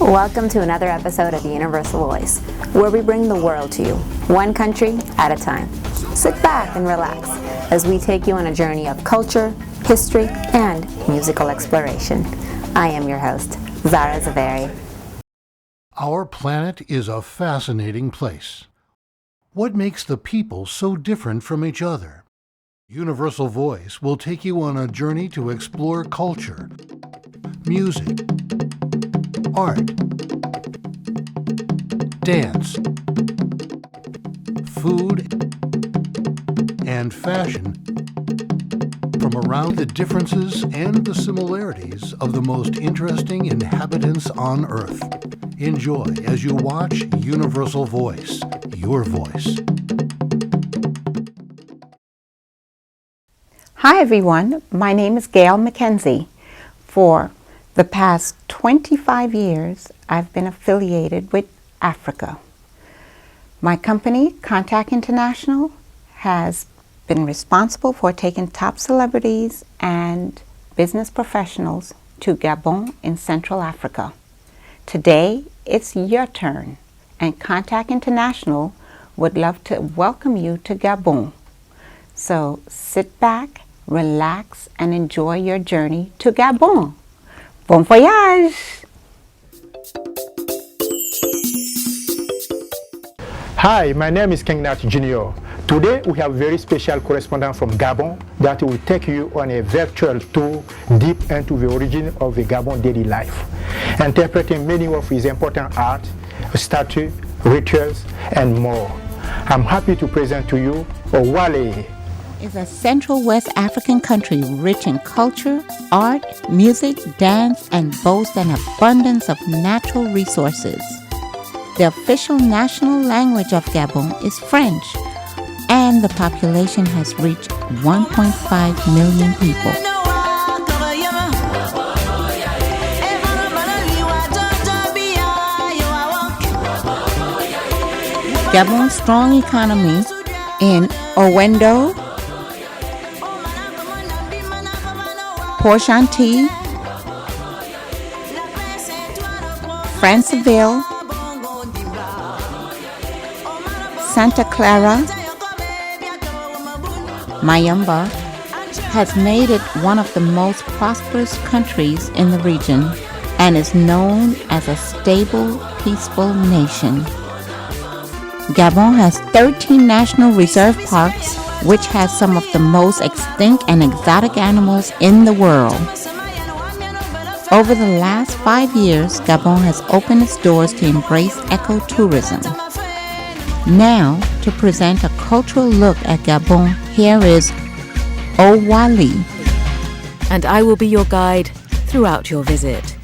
Welcome to another episode of Universal Voice, where we bring the world to you, one country at a time. Sit back and relax as we take you on a journey of culture, history, and musical exploration. I am your host, Zara Zaveri. Our planet is a fascinating place. What makes the people so different from each other? Universal Voice will take you on a journey to explore culture, music, art, dance, food, and fashion from around the differences and the similarities of the most interesting inhabitants on Earth. Enjoy as you watch Universal Voice, your voice. Hi everyone, my name is Gail McKenzie. For the past 25 years, I've been affiliated with Africa. My company, Contact International, has been responsible for taking top celebrities and business professionals to Gabon in Central Africa. Today, it's your turn, and Contact International would love to welcome you to Gabon. So sit back, relax, and enjoy your journey to Gabon. Bon voyage! Hi, my name is King Nat Jr. Today we have a very special correspondent from Gabon that will take you on a virtual tour deep into the origin of the Gabon daily life, interpreting many of his important art, statues, rituals, and more. I'm happy to present to you Owale. Is a Central West African country rich in culture, art, music, dance, and boasts an abundance of natural resources. The official national language of Gabon is French, and the population has reached 1.5 million people. Gabon's strong economy in Owendo, Port-Gentil, Franceville, Santa Clara, Mayumba, has made it one of the most prosperous countries in the region and is known as a stable, peaceful nation. Gabon has 13 national reserve parks, which has some of the most extinct and exotic animals in the world. Over the last 5 years, Gabon has opened its doors to embrace ecotourism. Now, to present a cultural look at Gabon, here is Owale. And I will be your guide throughout your visit,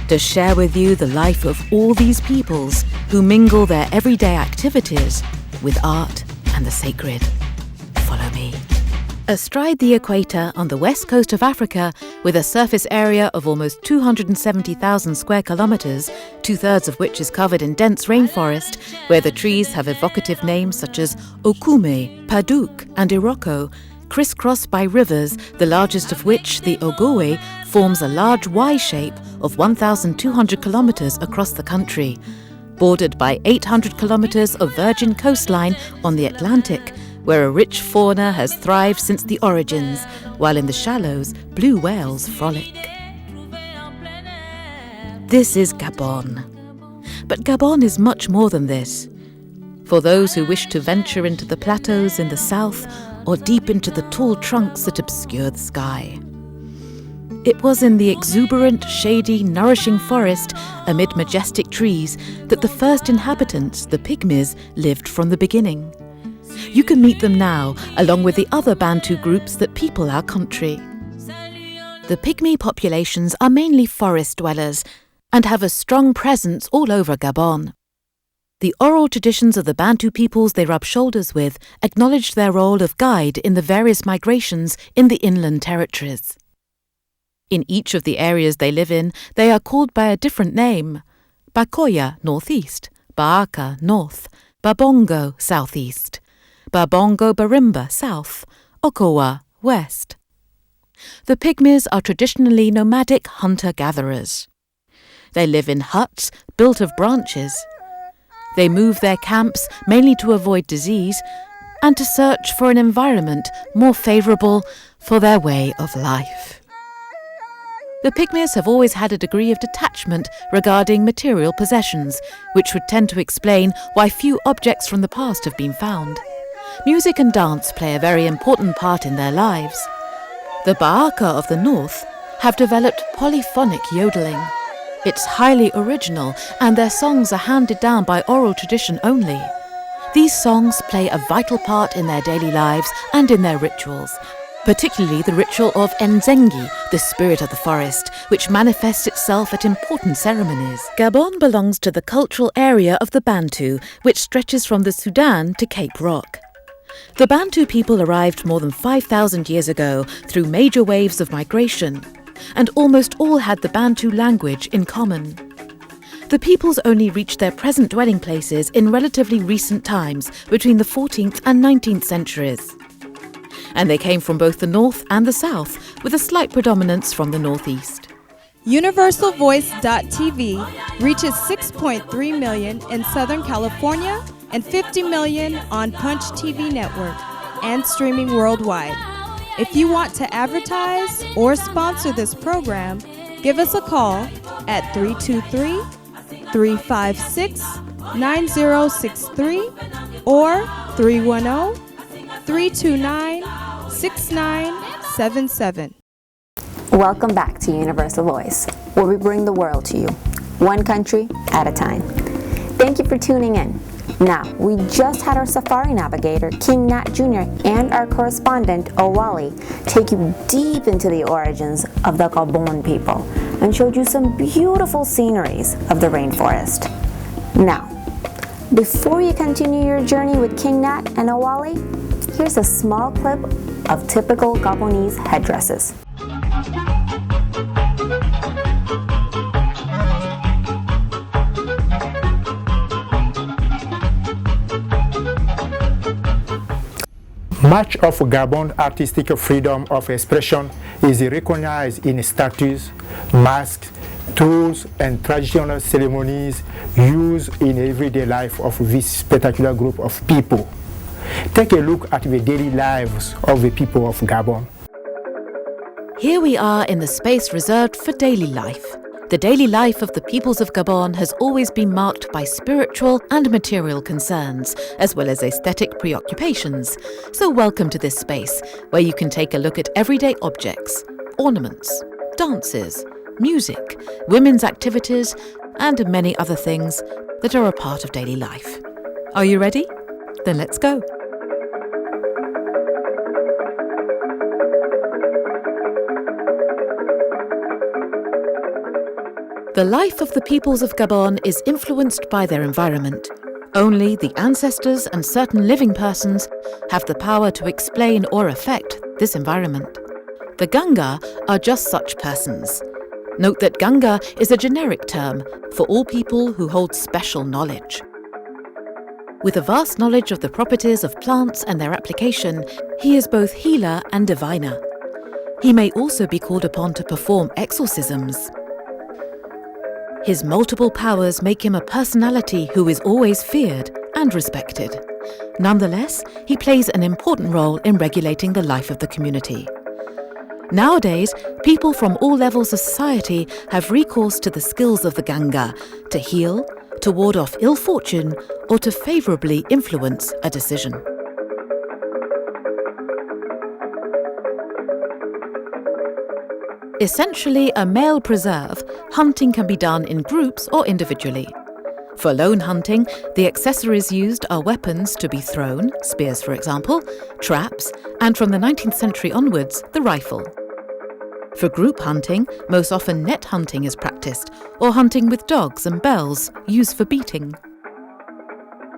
to share with you the life of all these peoples who mingle their everyday activities with art and the sacred. Follow me. Astride the equator on the west coast of Africa, with a surface area of almost 270,000 square kilometers, 2/3 of which is covered in dense rainforest, where the trees have evocative names such as Okume, Padouk, and Iroko, crisscrossed by rivers, the largest of which, the Ogowe, forms a large Y shape of 1,200 kilometers across the country, bordered by 800 kilometers of virgin coastline on the Atlantic, where a rich fauna has thrived since the origins, while in the shallows, blue whales frolic. This is Gabon. But Gabon is much more than this. For those who wish to venture into the plateaus in the south or deep into the tall trunks that obscure the sky. It was in the exuberant, shady, nourishing forest amid majestic trees that the first inhabitants, the Pygmies, lived from the beginning. You can meet them now, along with the other Bantu groups that people our country. The Pygmy populations are mainly forest dwellers and have a strong presence all over Gabon. The oral traditions of the Bantu peoples they rub shoulders with acknowledged their role of guide in the various migrations in the inland territories. In each of the areas they live in, they are called by a different name: Bakoya, northeast; Baaka, north; Babongo, southeast; Babongo Barimba, south; Okowa, west. The Pygmies are traditionally nomadic hunter-gatherers. They live in huts built of branches. They move their camps mainly to avoid disease and to search for an environment more favourable for their way of life. The Pygmies have always had a degree of detachment regarding material possessions, which would tend to explain why few objects from the past have been found. Music and dance play a very important part in their lives. The Baaka of the north have developed polyphonic yodeling. It's highly original, and their songs are handed down by oral tradition only. These songs play a vital part in their daily lives and in their rituals, particularly the ritual of Nzengi, the spirit of the forest, which manifests itself at important ceremonies. Gabon belongs to the cultural area of the Bantu, which stretches from the Sudan to Cape Rock. The Bantu people arrived more than 5,000 years ago through major waves of migration, and almost all had the Bantu language in common. The peoples only reached their present dwelling places in relatively recent times, between the 14th and 19th centuries. And they came from both the north and the south, with a slight predominance from the northeast. UniversalVoice.tv reaches 6.3 million in Southern California and 50 million on Punch TV Network and streaming worldwide. If you want to advertise or sponsor this program, give us a call at 323-356-9063 or 310-329-6977. Welcome back to Universal Voice, where we bring the world to you, one country at a time. Thank you for tuning in. Now, we just had our safari navigator, King Nat Jr., and our correspondent, Owali, take you deep into the origins of the Gabon people and showed you some beautiful sceneries of the rainforest. Now, before you continue your journey with King Nat and Owali, here's a small clip of typical Gabonese headdresses. Much of Gabon's artistic freedom of expression is recognized in statues, masks, tools, and traditional ceremonies used in everyday life of this spectacular group of people. Take a look at the daily lives of the people of Gabon. Here we are in the space reserved for daily life. The daily life of the peoples of Gabon has always been marked by spiritual and material concerns, as well as aesthetic preoccupations. So welcome to this space, where you can take a look at everyday objects, ornaments, dances, music, women's activities, and many other things that are a part of daily life. Are you ready? Then let's go. The life of the peoples of Gabon is influenced by their environment. Only the ancestors and certain living persons have the power to explain or affect this environment. The Ganga are just such persons. Note that Ganga is a generic term for all people who hold special knowledge. With a vast knowledge of the properties of plants and their application, he is both healer and diviner. He may also be called upon to perform exorcisms. His multiple powers make him a personality who is always feared and respected. Nonetheless, he plays an important role in regulating the life of the community. Nowadays, people from all levels of society have recourse to the skills of the Ganga to heal, to ward off ill fortune, or to favourably influence a decision. Essentially a male preserve, hunting can be done in groups or individually. For lone hunting, the accessories used are weapons to be thrown, spears for example, traps, and from the 19th century onwards, the rifle. For group hunting, most often net hunting is practiced, or hunting with dogs and bells, used for beating.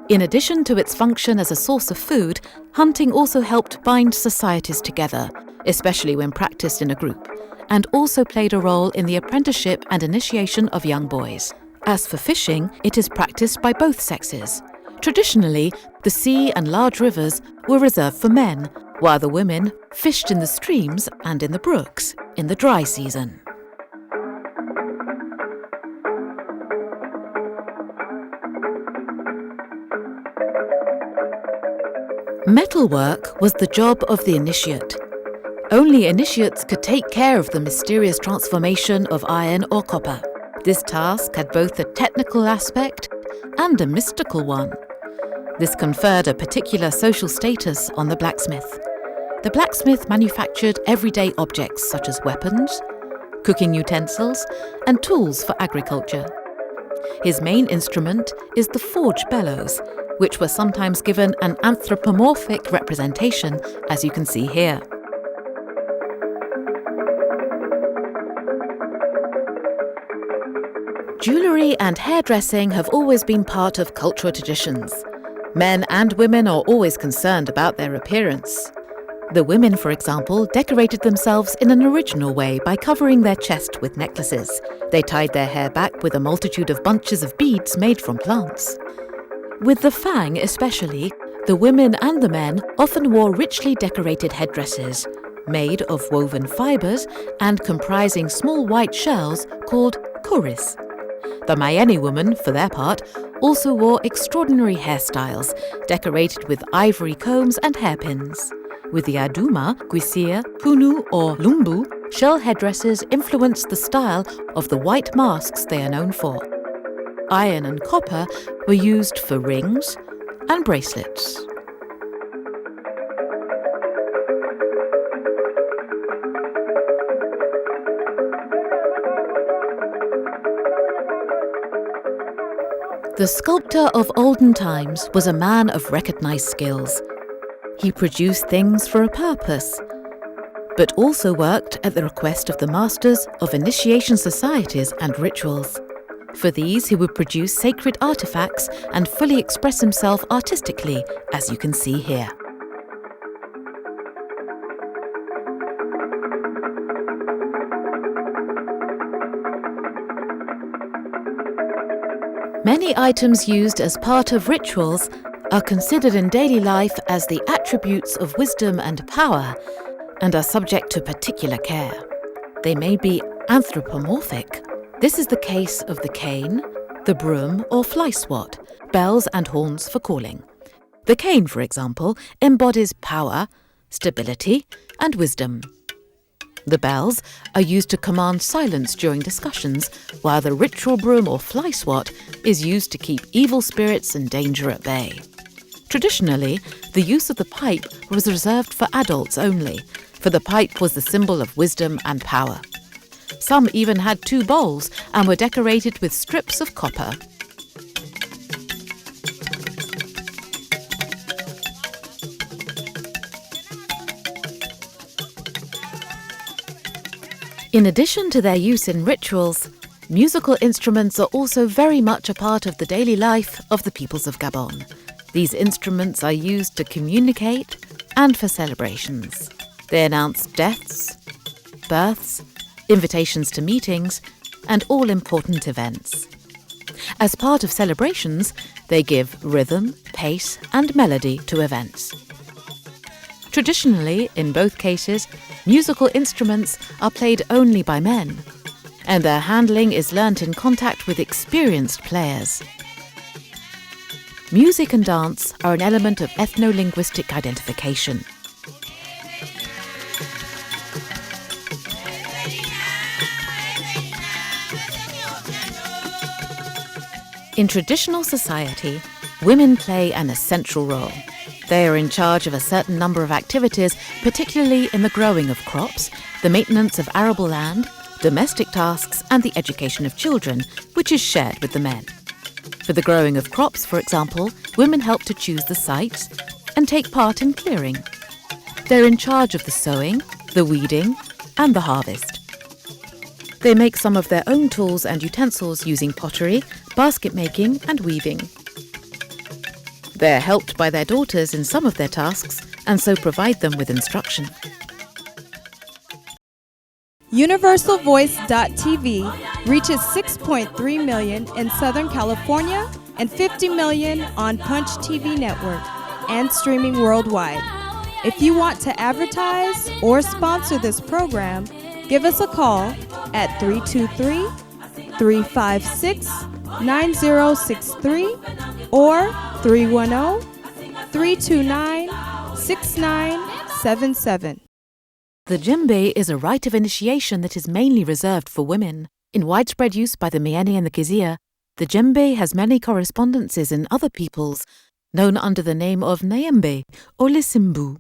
In addition to its function as a source of food, hunting also helped bind societies together, especially when practiced in a group, and also played a role in the apprenticeship and initiation of young boys. As for fishing, it is practiced by both sexes. Traditionally, the sea and large rivers were reserved for men, while the women fished in the streams and in the brooks in the dry season. Metalwork was the job of the initiate. Only initiates could take care of the mysterious transformation of iron or copper. This task had both a technical aspect and a mystical one. This conferred a particular social status on the blacksmith. The blacksmith manufactured everyday objects such as weapons, cooking utensils, and tools for agriculture. His main instrument is the forge bellows, which were sometimes given an anthropomorphic representation, as you can see here. Jewellery and hairdressing have always been part of cultural traditions. Men and women are always concerned about their appearance. The women, for example, decorated themselves in an original way by covering their chest with necklaces. They tied their hair back with a multitude of bunches of beads made from plants. With the fang especially, the women and the men often wore richly decorated headdresses, made of woven fibres and comprising small white shells called kuris. The Mayeni women, for their part, also wore extraordinary hairstyles, decorated with ivory combs and hairpins. With the Aduma, Guisir, Kunu or Lumbu, shell headdresses influenced the style of the white masks they are known for. Iron and copper were used for rings and bracelets. The sculptor of olden times was a man of recognized skills. He produced things for a purpose, but also worked at the request of the masters of initiation societies and rituals. For these, he would produce sacred artifacts and fully express himself artistically, as you can see here. Many items used as part of rituals are considered in daily life as the attributes of wisdom and power and are subject to particular care. They may be anthropomorphic. This is the case of the cane, the broom or fly swat, bells and horns for calling. The cane, for example, embodies power, stability and wisdom. The bells are used to command silence during discussions, while the ritual broom or fly swat is used to keep evil spirits and danger at bay. Traditionally, the use of the pipe was reserved for adults only, for the pipe was the symbol of wisdom and power. Some even had 2 bowls and were decorated with strips of copper. In addition to their use in rituals, musical instruments are also very much a part of the daily life of the peoples of Gabon. These instruments are used to communicate and for celebrations. They announce deaths, births, invitations to meetings, and all important events. As part of celebrations, they give rhythm, pace, and melody to events. Traditionally, in both cases, musical instruments are played only by men, and their handling is learnt in contact with experienced players. Music and dance are an element of ethno-linguistic identification. In traditional society, women play an essential role. They are in charge of a certain number of activities, particularly in the growing of crops, the maintenance of arable land, domestic tasks, and the education of children, which is shared with the men. For the growing of crops, for example, women help to choose the sites and take part in clearing. They're in charge of the sowing, the weeding, and the harvest. They make some of their own tools and utensils using pottery, basket making, and weaving. They are helped by their daughters in some of their tasks and so provide them with instruction. UniversalVoice.tv reaches 6.3 million in Southern California and 50 million on Punch TV Network and streaming worldwide. If you want to advertise or sponsor this program, give us a call at 323-356-9063 or 310-329-9063. 6977. The djembe is a rite of initiation that is mainly reserved for women. In widespread use by the Mieni and the Kizia, the djembe has many correspondences in other peoples, known under the name of Nayembe or Lisimbu.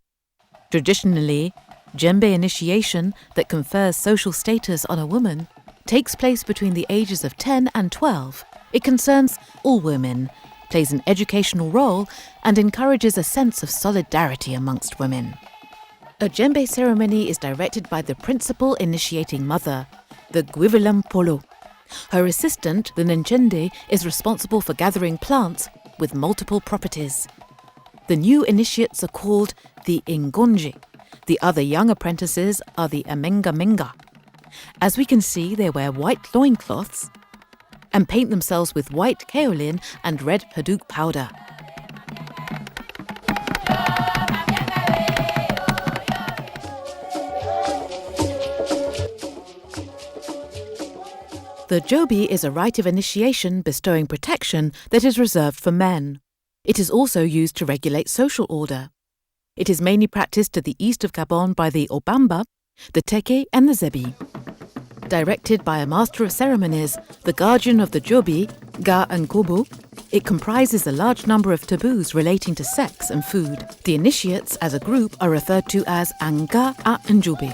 Traditionally, djembe initiation that confers social status on a woman takes place between the ages of 10 and 12. It concerns all women, plays an educational role, and encourages a sense of solidarity amongst women. A djembe ceremony is directed by the principal initiating mother, the Gwivilam Polo. Her assistant, the Nchende, is responsible for gathering plants with multiple properties. The new initiates are called the Ingonji. The other young apprentices are the Amenga-menga. As we can see, they wear white loincloths and paint themselves with white kaolin and red haddock powder. The jobi is a rite of initiation bestowing protection that is reserved for men. It is also used to regulate social order. It is mainly practiced to the east of Gabon by the Obamba, the Teke and the Zebi. Directed by a master of ceremonies, the guardian of the jobi, Ga Nkobo, it comprises a large number of taboos relating to sex and food. The initiates as a group are referred to as Anga a Njobi.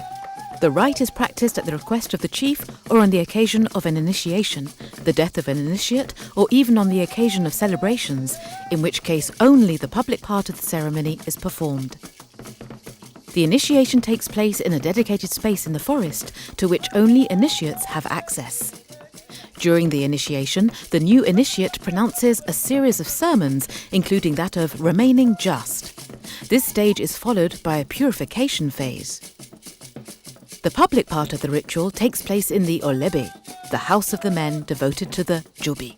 The rite is practiced at the request of the chief or on the occasion of an initiation, the death of an initiate, or even on the occasion of celebrations, in which case only the public part of the ceremony is performed. The initiation takes place in a dedicated space in the forest to which only initiates have access. During the initiation, the new initiate pronounces a series of sermons, including that of remaining just. This stage is followed by a purification phase. The public part of the ritual takes place in the Olebe, the house of the men devoted to the jobi.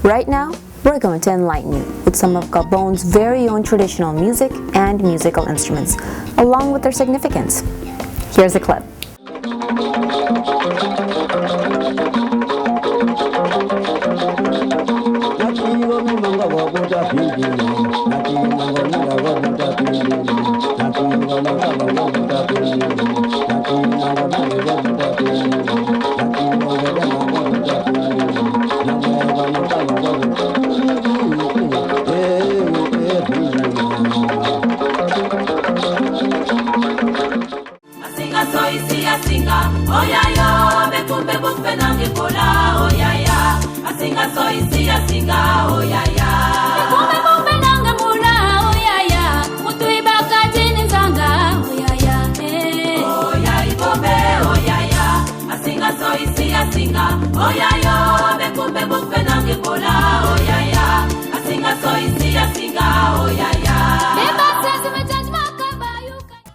Right now, we're going to enlighten you with some of Gabon's very own traditional music and musical instruments, along with their significance. Here's a clip.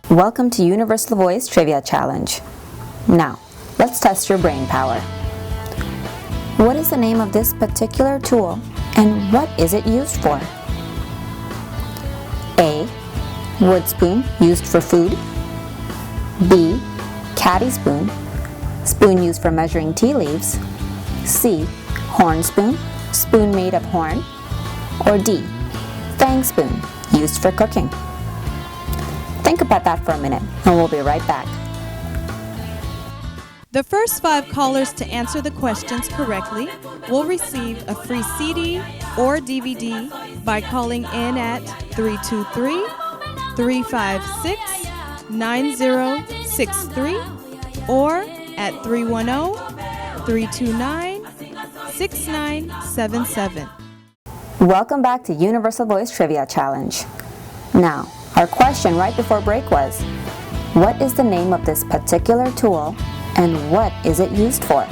Welcome to Universal Voice Trivia Challenge. Now, let's test your brain power. What is the name of this particular tool and what is it used for? A. Wood spoon used for food. B. Caddy spoon, spoon used for measuring tea leaves. C. Horn spoon, spoon made of horn. Or D. Fang spoon, used for cooking. Think about that for a minute and we'll be right back. The first 5 callers to answer the questions correctly will receive a free CD or DVD by calling in at 323-356-9063 or at 310-329-6977. Welcome back to Universal Voice Trivia Challenge. Now, our question right before break was, what is the name of this particular tool and what is it used for?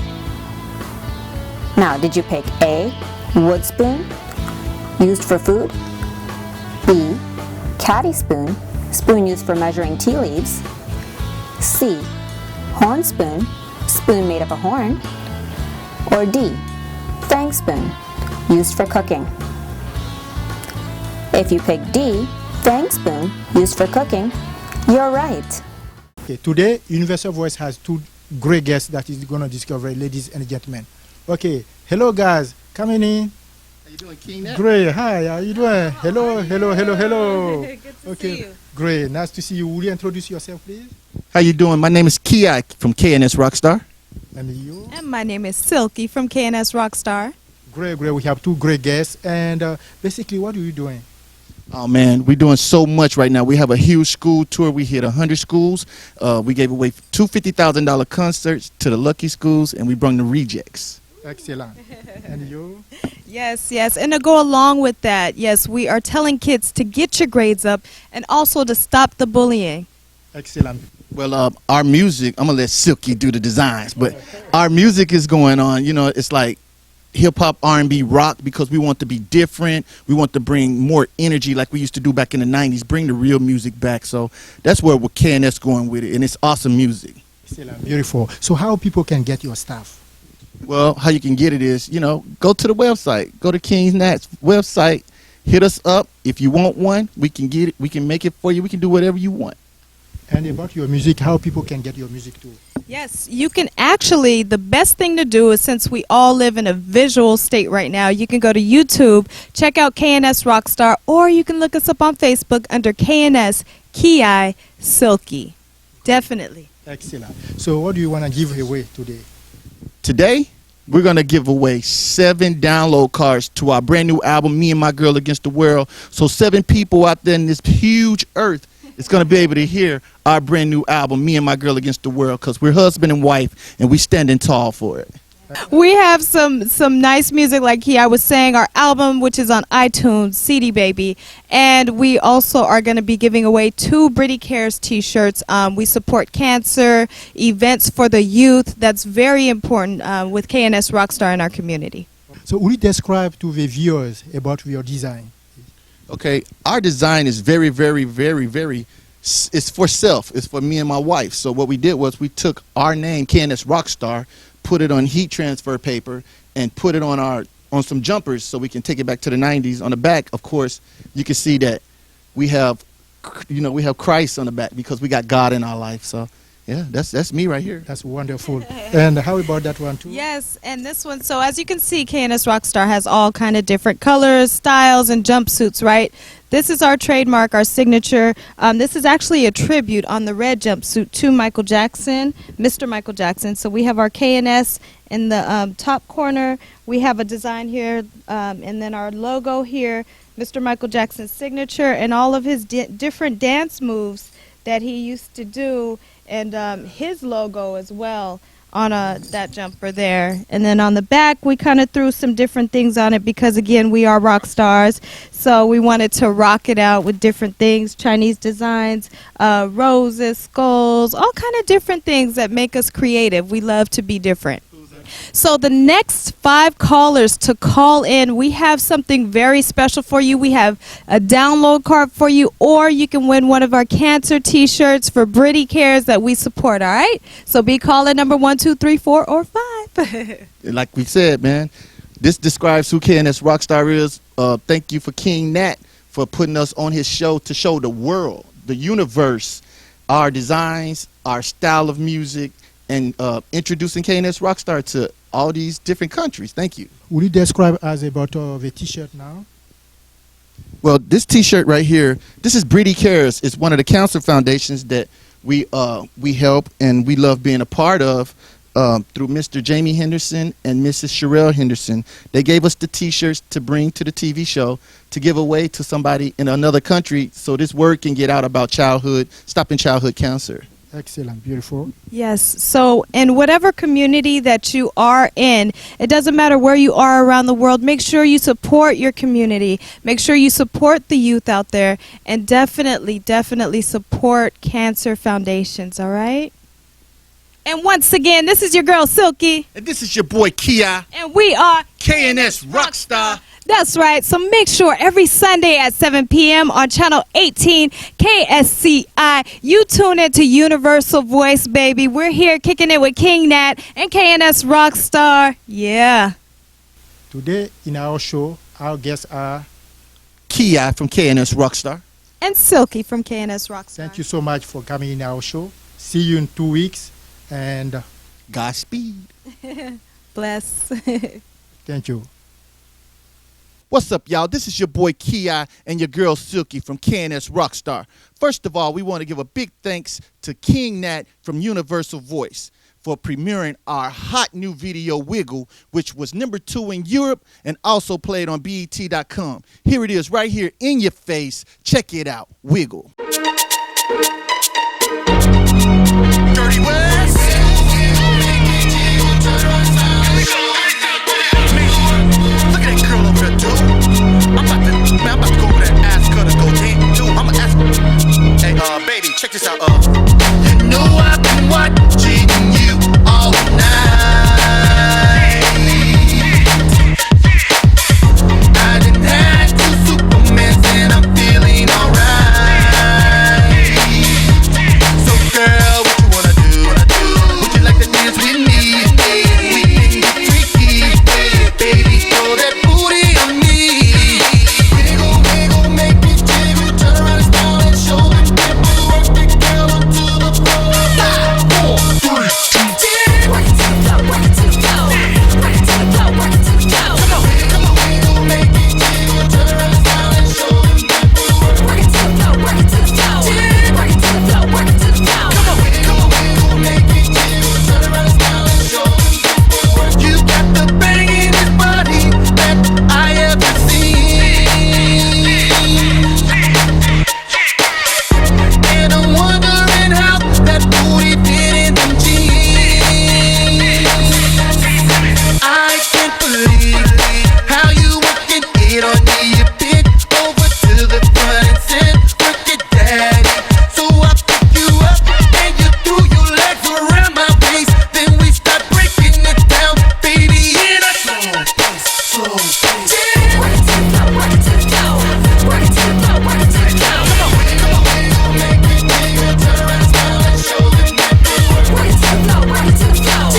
Now, did you pick A, wood spoon, used for food? B, caddy spoon, spoon used for measuring tea leaves? C, horn spoon, spoon made of a horn? Or D, fang spoon, used for cooking? If you picked D, fang spoon, used for cooking, you're right. Okay, today, Universal Voice has 2 great guests that is going to discover, ladies and gentlemen. Okay, hello guys, coming in. How you doing, King Nat? Great. Hi, how you doing? Hello, hello, hello, hello. Good to Okay, see you. great. Nice to see you. Will you introduce yourself, please? How you doing? My name is Ki from KNS Rockstar. And you? And my name is Silky from KNS Rockstar. Great, great. We have two great guests. And basically, what are you doing? Oh man, we're doing so much right now. We have a huge school tour. We hit 100 schools. We gave away two $50,000 concerts to the lucky schools, and we brought the rejects. Excellent. And you? Yes, yes. And to go along with that, yes, we are telling kids to get your grades up and also to stop the bullying. Excellent. Well, our music, I'm gonna let Silky do the designs, but our music is going on. You know, it's like hip hop, R&B, rock, because we want to be different. We want to bring more energy like we used to do back in the 90s, bring the real music back. So that's where we're KNS going with it, and it's awesome music. Excellent. Beautiful. So how people can get your stuff? Well, how you can get it is, you know, go to the website, go to King Nat's website, hit us up. If you want one, we can get it, we can make it for you, we can do whatever you want. And about your music, how people can get your music too? Yes, you can actually, the best thing to do is, since we all live in a visual state right now, you can go to YouTube, check out KNS Rockstar, or you can look us up on Facebook under KNS Ki Silky. Definitely. Excellent. So what do you want to give away today? Today, we're going to give away 7 download cards to our brand new album, Me and My Girl Against the World. So 7 people out there in this huge earth is going to be able to hear our brand new album, Me and My Girl Against the World, because we're husband and wife, and we standing tall for it. We have some nice music, like I was saying, our album, which is on iTunes, CD Baby, and we also are going to be giving away 2 Britty Cares t-shirts. We support cancer, events for the youth. That's very important with KNS Rockstar in our community. So will you describe to the viewers about your design? Okay, our design is very, very, very, very, it's for self. It's for me and my wife. So what we did was we took our name, KNS Rockstar, put it on heat transfer paper, and put it on some jumpers so we can take it back to the 90s. On the back, of course, you can see that we have, you know, we have Christ on the back because we got God in our life. So yeah, that's me right here. That's wonderful. And how about that one too? Yes, and this one, so as you can see, KNS Rockstar has all kind of different colors, styles, and jumpsuits, right? This is our trademark, our signature. This is actually a tribute on the red jumpsuit to Michael Jackson, Mr. Michael Jackson. So we have our KNS in the top corner. We have a design here, and then our logo here, Mr. Michael Jackson's signature, and all of his different dance moves that he used to do, and his logo as well on that jumper there. And then on the back, we kind of threw some different things on it because, again, we are rock stars. So we wanted to rock it out with different things, Chinese designs, roses, skulls, all kind of different things that make us creative. We love to be different. So the next 5 callers to call in, we have something very special for you. We have a download card for you, or you can win one of our cancer t-shirts for Britty Cares that we support, all right? So be calling number 1, 2, 3, 4, or 5. Like we said, man, this describes who KNS Rockstar is. Thank you for King Nat for putting us on his show to show the world, the universe, our designs, our style of music, and introducing KNS Rockstar to all these different countries. Thank you. Will you describe us about the t-shirt now? Well, this t-shirt right here, this is Britty Cares. It's one of the cancer foundations that we help and we love being a part of through Mr. Jamie Henderson and Mrs. Sherelle Henderson. They gave us the t-shirts to bring to the TV show to give away to somebody in another country so this word can get out about stopping childhood cancer. Excellent, beautiful. Yes, so in whatever community that you are in, it doesn't matter where you are around the world, make sure you support your community. Make sure you support the youth out there, and definitely, definitely support cancer foundations, all right? And once again, this is your girl, Silky. And this is your boy, Kia. And we are KNS Rockstar. That's right. So make sure every Sunday at 7 p.m. on Channel 18 KSCI, you tune in to Universal Voice, baby. We're here kicking it with King Nat and KNS Rockstar. Yeah. Today in our show, our guests are Kia from KNS Rockstar. And Silky from KNS Rockstar. Thank you so much for coming in our show. See you in 2 weeks. And Godspeed. Bless. thank you. What's up, y'all? This is your boy Ki and your girl Silky from KNS Rockstar. First of all, we want to give a big thanks to King Nat from Universal Voice for premiering our hot new video, Wiggle, which was #2 in Europe and also played on BET.com. Here it is right here in your face. Check it out, Wiggle. Dirty West. Look at that girl over there, dude. I'm about to go over there and ask her to go dance, dude. I'ma ask her. Hey, baby, check this out. You know I've been watching you all night. I done had 2 Supermans and I'm feeling alright. So girl, what you wanna do? Would you like to dance with me? We can get freaky. Baby, throw that booty on me. Wiggle, wiggle, make it jiggle. Turn around and smile and show them people. Work the girl onto the floor. 5, 4, 3, 2, 10. Work it to the floor, work it to the floor. Work it to the floor, work it to the floor. Come on, wiggle, make it jiggle. Turn around and smile and show them people. Work it to the floor, work it to the floor. Work it to the floor, work it to the floor. Come on, wiggle, make it jiggle. Turn around and smile and show them people. You got the bangingest body that I ever seen. And I'm wondering how that booty fit in them jeans. I can't believe how you working it on me. You bent over to the front and said, work it, daddy. So I pick you up and you threw your legs around my waist. Then we start breaking it down, baby, in a slow pace, slow pace. Work it to the floor, work it to the floor. Work it to the floor, work it to the floor. Come on, wiggle, make it jiggle. Turn around and smile and show them people. Work it to the floor, work it to the floor.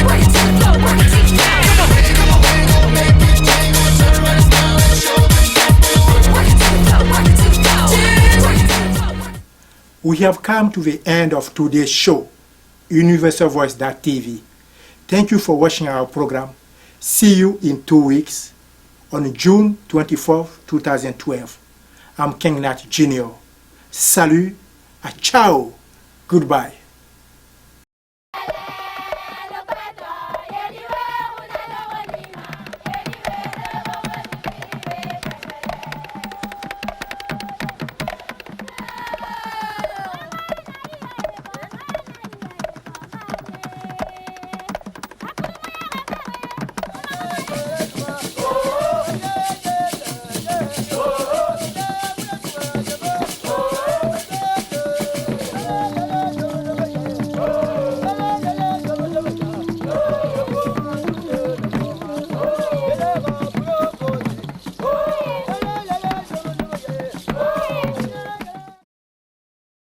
Work it to the floor, work it to the floor. Come on, wiggle, make it jiggle. Turn around and smile and show them people. Work it to the floor, work it to the floor. Work it to the floor. We have come to the end of today's show, UniversalVoice.tv. Thank you for watching our program. See you in 2 weeks on June 24th, 2012. I'm King Nat Jr. Salut, ciao, goodbye.